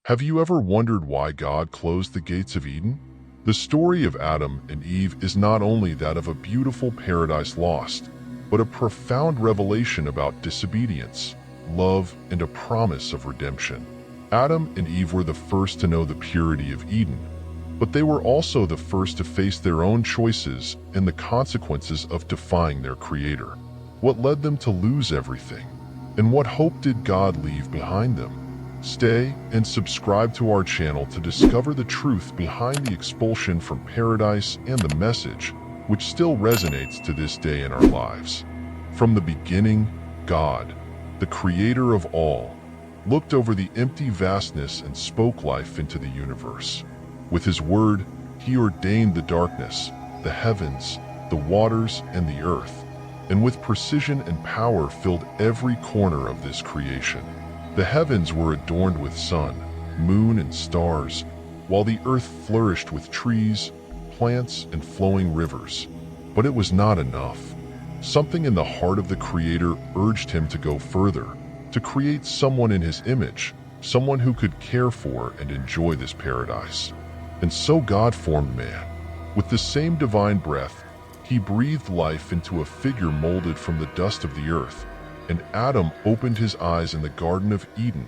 Have you ever wondered why God closed the gates of Eden? The story of Adam and Eve is not only that of a beautiful paradise lost, but a profound revelation about disobedience, love, and a promise of redemption. Adam and Eve were the first to know the purity of Eden, but they were also the first to face their own choices and the consequences of defying their Creator. What led them to lose everything? And what hope did God leave behind them? Stay and subscribe to our channel to discover the truth behind the expulsion from paradise and the message, which still resonates to this day in our lives. From the beginning, God, the Creator of all, looked over the empty vastness and spoke life into the universe. With His word, He ordained the darkness, the heavens, the waters, and the earth, and with precision and power filled every corner of this creation. The heavens were adorned with sun, moon, and stars, while the earth flourished with trees, plants, and flowing rivers. But it was not enough. Something in the heart of the Creator urged Him to go further, to create someone in His image, someone who could care for and enjoy this paradise. And so God formed man. With the same divine breath, He breathed life into a figure molded from the dust of the earth, and Adam opened his eyes in the Garden of Eden,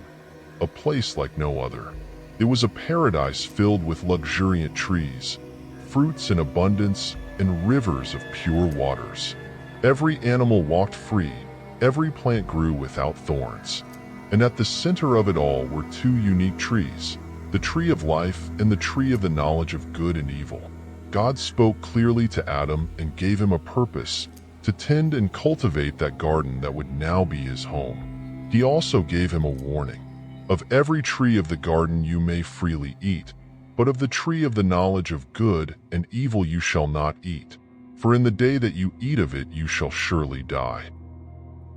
a place like no other. It was a paradise filled with luxuriant trees, fruits in abundance, and rivers of pure waters. Every animal walked free, every plant grew without thorns. And at the center of it all were two unique trees, the tree of life and the tree of the knowledge of good and evil. God spoke clearly to Adam and gave him a purpose, to tend and cultivate that garden that would now be his home. He also gave him a warning. Of every tree of the garden you may freely eat, but of the tree of the knowledge of good and evil you shall not eat, for in the day that you eat of it you shall surely die.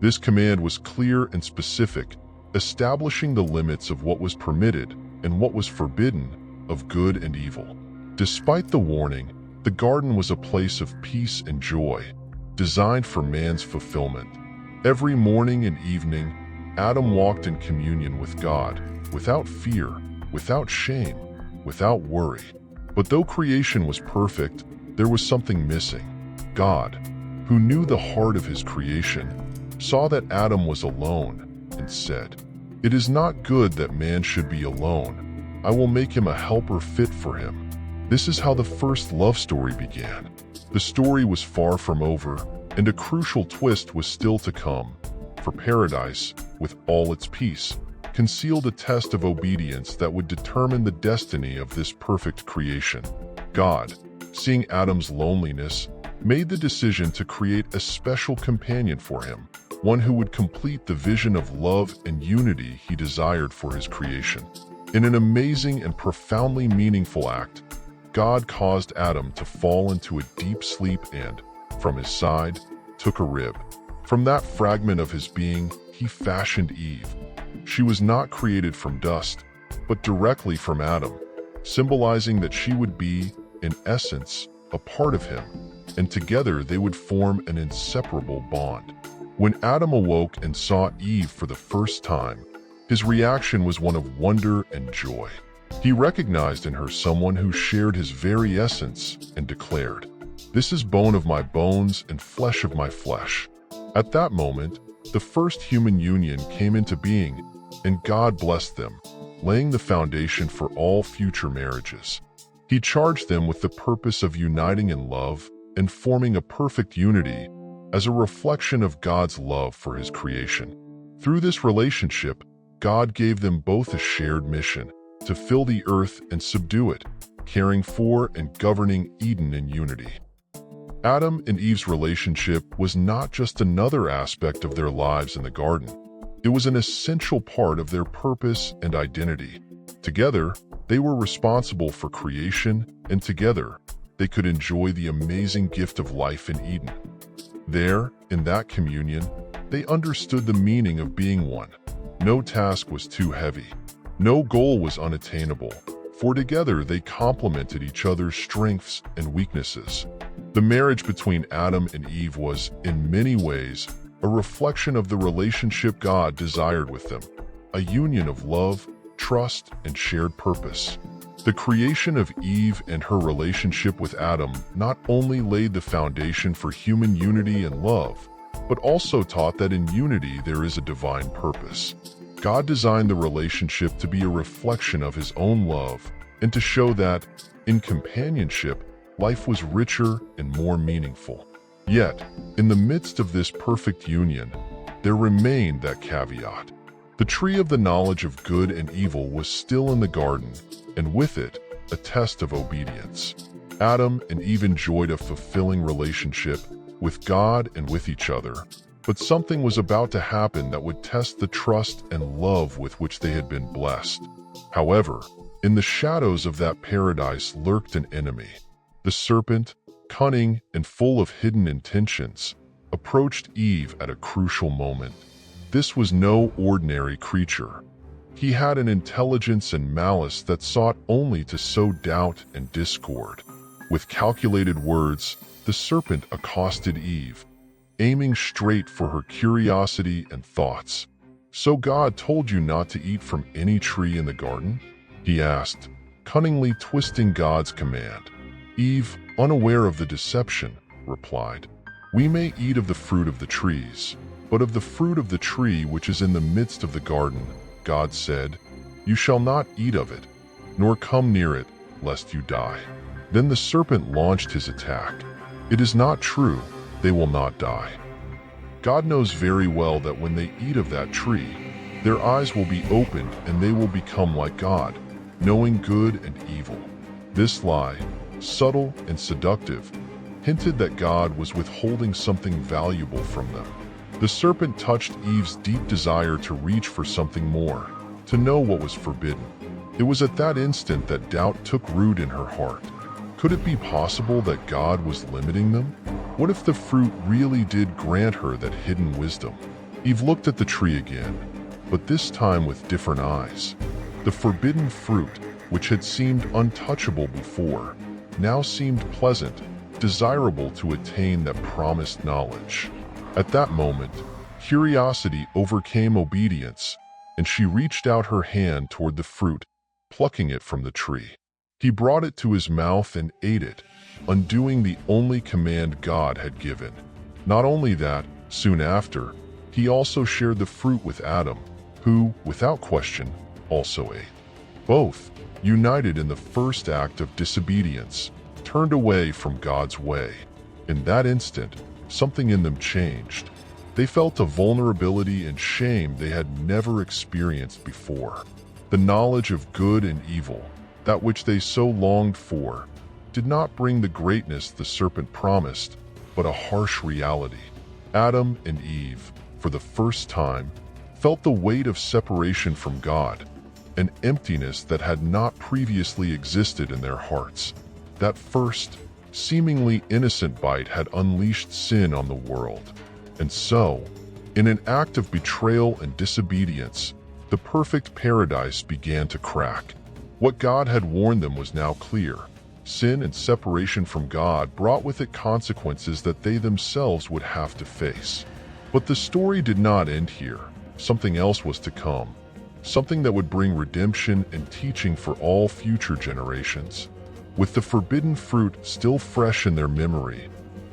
This command was clear and specific, establishing the limits of what was permitted and what was forbidden, of good and evil. Despite the warning, the garden was a place of peace and joy, designed for man's fulfillment. Every morning and evening, Adam walked in communion with God, without fear, without shame, without worry. But though creation was perfect, there was something missing. God, who knew the heart of His creation, saw that Adam was alone and said, "It is not good that man should be alone. I will make him a helper fit for him." This is how the first love story began. The story was far from over, and a crucial twist was still to come. For paradise, with all its peace, concealed a test of obedience that would determine the destiny of this perfect creation. God, seeing Adam's loneliness, made the decision to create a special companion for him, one who would complete the vision of love and unity He desired for His creation. In an amazing and profoundly meaningful act, God caused Adam to fall into a deep sleep and, from his side, took a rib. From that fragment of his being, He fashioned Eve. She was not created from dust, but directly from Adam, symbolizing that she would be, in essence, a part of him, and together they would form an inseparable bond. When Adam awoke and saw Eve for the first time, his reaction was one of wonder and joy. He recognized in her someone who shared his very essence and declared, "This is bone of my bones and flesh of my flesh." At that moment, the first human union came into being, and God blessed them, laying the foundation for all future marriages. He charged them with the purpose of uniting in love and forming a perfect unity as a reflection of God's love for His creation. Through this relationship, God gave them both a shared mission, to fill the earth and subdue it, caring for and governing Eden in unity. Adam and Eve's relationship was not just another aspect of their lives in the garden. It was an essential part of their purpose and identity. Together, they were responsible for creation, and together, they could enjoy the amazing gift of life in Eden. There, in that communion, they understood the meaning of being one. No task was too heavy. No goal was unattainable, for together they complemented each other's strengths and weaknesses. The marriage between Adam and Eve was, in many ways, a reflection of the relationship God desired with them, a union of love, trust, and shared purpose. The creation of Eve and her relationship with Adam not only laid the foundation for human unity and love, but also taught that in unity there is a divine purpose. God designed the relationship to be a reflection of His own love and to show that, in companionship, life was richer and more meaningful. Yet, in the midst of this perfect union, there remained that caveat. The tree of the knowledge of good and evil was still in the garden, and with it, a test of obedience. Adam and Eve enjoyed a fulfilling relationship with God and with each other, but something was about to happen that would test the trust and love with which they had been blessed. However, in the shadows of that paradise lurked an enemy. The serpent, cunning and full of hidden intentions, approached Eve at a crucial moment. This was no ordinary creature. He had an intelligence and malice that sought only to sow doubt and discord. With calculated words, the serpent accosted Eve, aiming straight for her curiosity and thoughts. "So God told you not to eat from any tree in the garden?" he asked, cunningly twisting God's command. Eve, unaware of the deception, replied, "We may eat of the fruit of the trees, but of the fruit of the tree which is in the midst of the garden, God said, you shall not eat of it, nor come near it, lest you die." Then the serpent launched his attack. "It is not true, they will not die." God knows very well that when they eat of that tree, their eyes will be opened and they will become like God, knowing good and evil. This lie, subtle and seductive, hinted that God was withholding something valuable from them. The serpent touched Eve's deep desire to reach for something more, to know what was forbidden. It was at that instant that doubt took root in her heart. Could it be possible that God was limiting them? What if the fruit really did grant her that hidden wisdom? Eve looked at the tree again, but this time with different eyes. The forbidden fruit, which had seemed untouchable before, now seemed pleasant, desirable to attain that promised knowledge. At that moment, curiosity overcame obedience, and she reached out her hand toward the fruit, plucking it from the tree. He brought it to his mouth and ate it, undoing the only command God had given. Not only that, soon after, he also shared the fruit with Adam, who, without question, also ate. Both, united in the first act of disobedience, turned away from God's way. In that instant, something in them changed. They felt a vulnerability and shame they had never experienced before. The knowledge of good and evil, that which they so longed for, did not bring the greatness the serpent promised, but a harsh reality. Adam and Eve, for the first time, felt the weight of separation from God, an emptiness that had not previously existed in their hearts. That first, seemingly innocent bite had unleashed sin on the world. And so, in an act of betrayal and disobedience, the perfect paradise began to crack. What God had warned them was now clear. Sin and separation from God brought with it consequences that they themselves would have to face. But the story did not end here. Something else was to come. Something that would bring redemption and teaching for all future generations. With the forbidden fruit still fresh in their memory,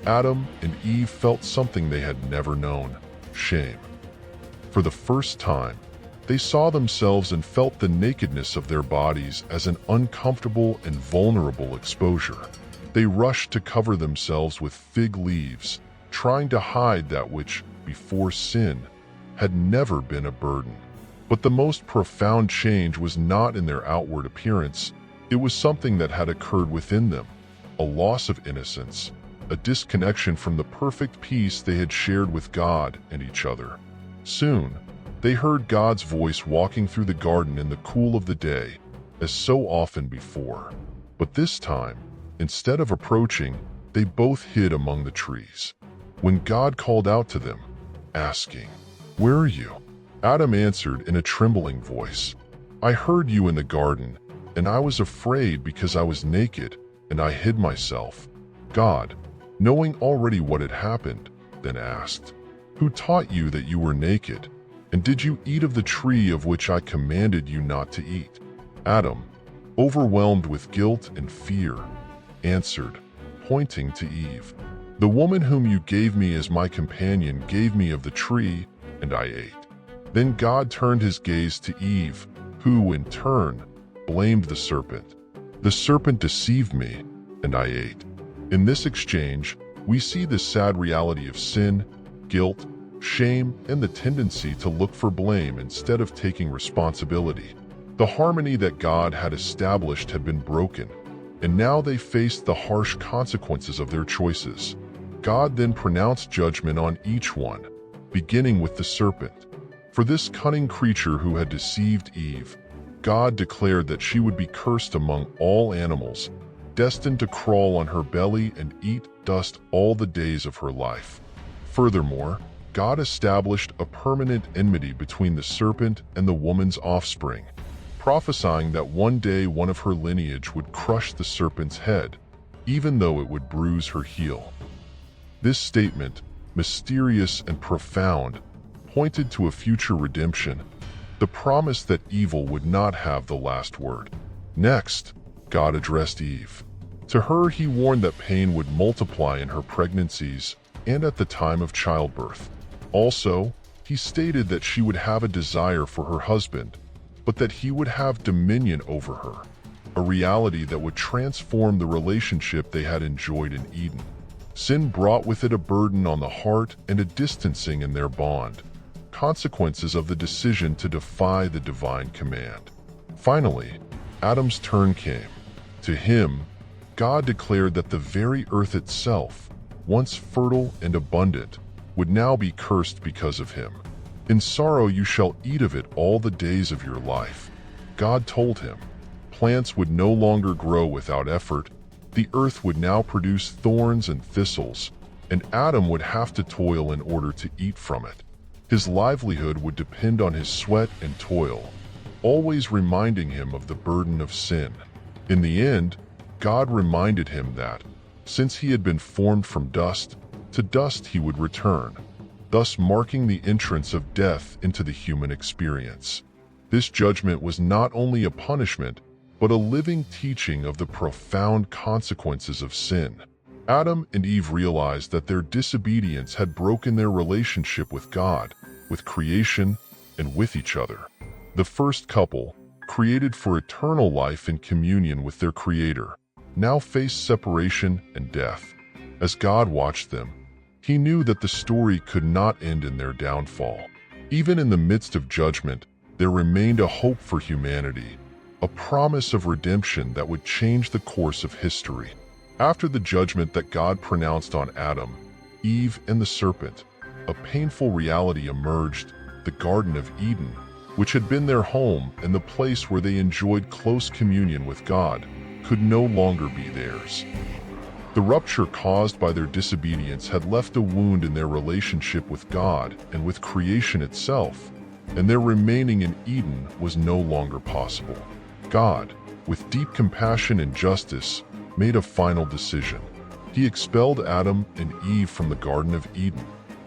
Adam and Eve felt something they had never known: shame. For the first time, they saw themselves and felt the nakedness of their bodies as an uncomfortable and vulnerable exposure. They rushed to cover themselves with fig leaves, trying to hide that which, before sin, had never been a burden. But the most profound change was not in their outward appearance. It was something that had occurred within them, a loss of innocence, a disconnection from the perfect peace they had shared with God and each other. Soon, they heard God's voice walking through the garden in the cool of the day, as so often before. But this time, instead of approaching, they both hid among the trees. When God called out to them, asking, "Where are you?" Adam answered in a trembling voice, "I heard you in the garden, and I was afraid because I was naked, and I hid myself." God, knowing already what had happened, then asked, "Who taught you that you were naked? And did you eat of the tree of which I commanded you not to eat?" Adam, overwhelmed with guilt and fear, answered, pointing to Eve, "The woman whom you gave me as my companion gave me of the tree, and I ate." Then God turned his gaze to Eve, who, in turn, blamed the serpent. "The serpent deceived me, and I ate." In this exchange, we see the sad reality of sin, guilt, shame, and the tendency to look for blame instead of taking responsibility. The harmony that God had established had been broken, and now they faced the harsh consequences of their choices. God then pronounced judgment on each one, beginning with the serpent. For this cunning creature who had deceived Eve, God declared that she would be cursed among all animals, destined to crawl on her belly and eat dust all the days of her life. Furthermore, God established a permanent enmity between the serpent and the woman's offspring, prophesying that one day one of her lineage would crush the serpent's head, even though it would bruise her heel. This statement, mysterious and profound, pointed to a future redemption, the promise that evil would not have the last word. Next, God addressed Eve. To her, he warned that pain would multiply in her pregnancies and at the time of childbirth. Also, he stated that she would have a desire for her husband, but that he would have dominion over her, a reality that would transform the relationship they had enjoyed in Eden. Sin brought with it a burden on the heart and a distancing in their bond, consequences of the decision to defy the divine command. Finally, Adam's turn came. To him, God declared that the very earth itself, once fertile and abundant, would now be cursed because of him. "In sorrow you shall eat of it all the days of your life." God told him, plants would no longer grow without effort, the earth would now produce thorns and thistles, and Adam would have to toil in order to eat from it. His livelihood would depend on his sweat and toil, always reminding him of the burden of sin. In the end, God reminded him that, since he had been formed from dust, to dust he would return, thus marking the entrance of death into the human experience. This judgment was not only a punishment, but a living teaching of the profound consequences of sin. Adam and Eve realized that their disobedience had broken their relationship with God, with creation, and with each other. The first couple, created for eternal life in communion with their Creator, now faced separation and death. As God watched them, he knew that the story could not end in their downfall. Even in the midst of judgment, there remained a hope for humanity, a promise of redemption that would change the course of history. After the judgment that God pronounced on Adam, Eve, and the serpent, a painful reality emerged: the Garden of Eden, which had been their home and the place where they enjoyed close communion with God, could no longer be theirs. The rupture caused by their disobedience had left a wound in their relationship with God and with creation itself, and their remaining in Eden was no longer possible. God, with deep compassion and justice, made a final decision. He expelled Adam and Eve from the Garden of Eden.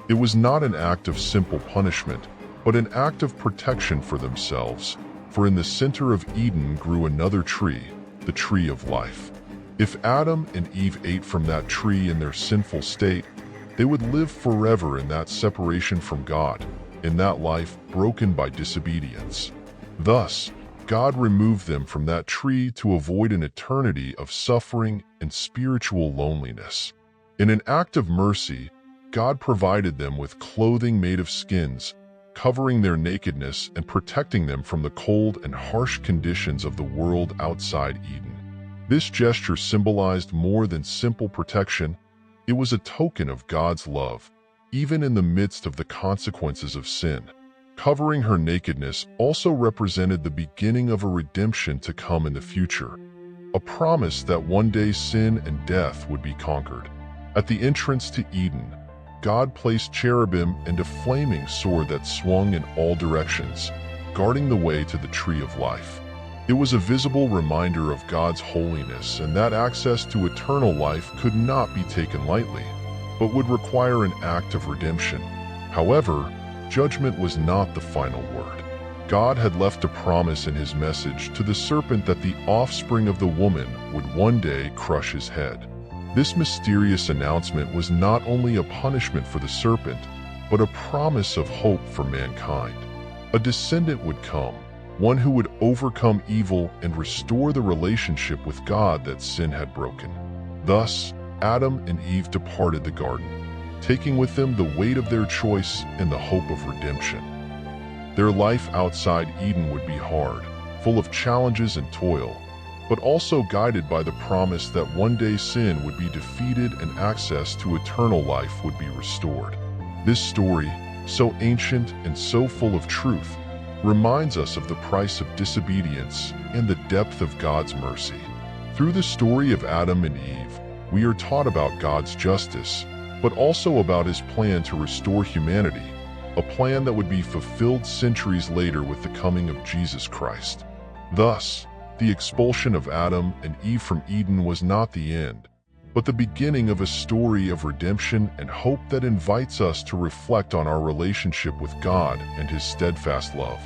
It was not an act of simple punishment, but an act of protection for themselves, for in the center of Eden grew another tree, the tree of life. If Adam and Eve ate from that tree in their sinful state, they would live forever in that separation from God, in that life broken by disobedience. Thus, God removed them from that tree to avoid an eternity of suffering and spiritual loneliness. In an act of mercy, God provided them with clothing made of skins, covering their nakedness and protecting them from the cold and harsh conditions of the world outside Eden. This gesture symbolized more than simple protection. It was a token of God's love, even in the midst of the consequences of sin. Covering her nakedness also represented the beginning of a redemption to come in the future, a promise that one day sin and death would be conquered. At the entrance to Eden, God placed cherubim and a flaming sword that swung in all directions, guarding the way to the tree of life. It was a visible reminder of God's holiness and that access to eternal life could not be taken lightly, but would require an act of redemption. However, judgment was not the final word. God had left a promise in his message to the serpent that the offspring of the woman would one day crush his head. This mysterious announcement was not only a punishment for the serpent, but a promise of hope for mankind. A descendant would come, one who would overcome evil and restore the relationship with God that sin had broken. Thus, Adam and Eve departed the garden, taking with them the weight of their choice and the hope of redemption. Their life outside Eden would be hard, full of challenges and toil, but also guided by the promise that one day sin would be defeated and access to eternal life would be restored. This story, so ancient and so full of truth, reminds us of the price of disobedience and the depth of God's mercy. Through the story of Adam and Eve, we are taught about God's justice, but also about his plan to restore humanity, a plan that would be fulfilled centuries later with the coming of Jesus Christ. Thus, the expulsion of Adam and Eve from Eden was not the end, but the beginning of a story of redemption and hope that invites us to reflect on our relationship with God and his steadfast love.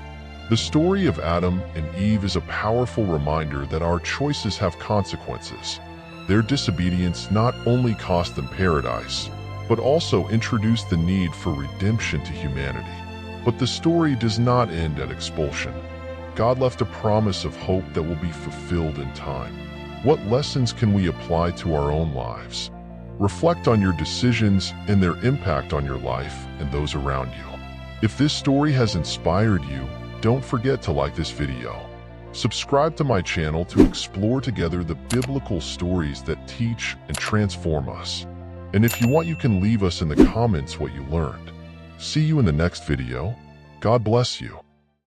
The story of Adam and Eve is a powerful reminder that our choices have consequences. Their disobedience not only cost them paradise, but also introduced the need for redemption to humanity. But the story does not end at expulsion. God left a promise of hope that will be fulfilled in time. What lessons can we apply to our own lives? Reflect on your decisions and their impact on your life and those around you. If this story has inspired you, don't forget to like this video. Subscribe to my channel to explore together the biblical stories that teach and transform us. And if you want, you can leave us in the comments what you learned. See you in the next video. God bless you.